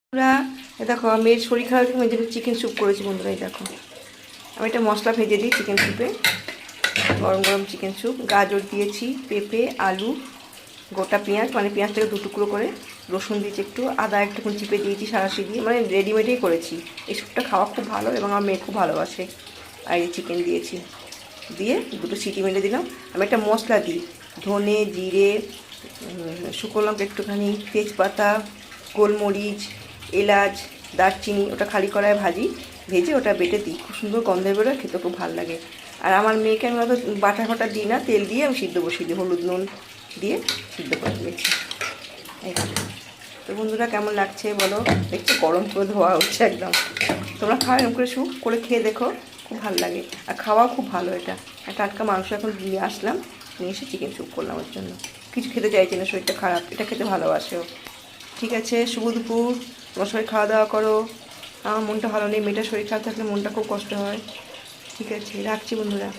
বন্ধুরা দেখো মেয়ের শরীর খারাপ আমি জন্য চিকেন স্যুপ করেছি। বন্ধুরা এই দেখো আমি একটা মশলা ভেজে দিই চিকেন স্যুপে। গরম গরম চিকেন স্যুপ, গাজর দিয়েছি, পেঁপে, আলু, গোটা পেঁয়াজ, মানে পেঁয়াজটাকে দু টুকরো করে, রসুন দিয়েছি, একটু আদা একটুখানি চিপে দিয়েছি সারাশি দিয়ে, মানে রেডিমেডেই করেছি। এই স্যুপটা খাওয়া খুব ভালো এবং আমার মেয়ে খুব ভালোবাসে। আর এই চিকেন দিয়েছি, দিয়ে দুটো সিটি মেরে দিলাম। আমি একটা মশলা দিই, ধনে, জিরে, শুকনো লঙ্কা একটুখানি, তেজপাতা, গোলমরিচ, এলাচ, দারচিনি, ওটা খালি কড়ায় ভেজে ওটা বেটে দিই। খুব সুন্দর গন্ধের বেরোয়, খেতে খুব ভালো লাগে। আর আমার মেয়েকে আমি অত বাটা ফাটা দিই না, তেল দিয়ে আমি সিদ্ধ বসিয়ে দিই, হলুদ নুন দিয়ে সিদ্ধ করে দিয়েছি। এই তো বন্ধুরা কেমন লাগছে বলো, দেখছি গরম করে ধোয়া হচ্ছে একদম। তোমরা খাও এরকম করে স্যুপ করে খেয়ে দেখো, খুব ভালো লাগে। আর খাওয়াও খুব ভালো। এটা টাটকা মাংস এখন নিয়ে আসলাম, নিয়ে এসে চিকেন স্যুপ করলাম ওর জন্য। কিছু খেতে চাইছে না, শরীরটা খারাপ, এটা খেতে ভালোবাসেও। ঠিক আছে, শুভ দুপুর। তোমার সবাই খাওয়া দাওয়া করো। আমার মনটা ভালো নেই, মেয়েটার শরীর খারাপ থাকলে মনটা খুব কষ্ট হয়। ঠিক আছে, রাখছি বন্ধুরা।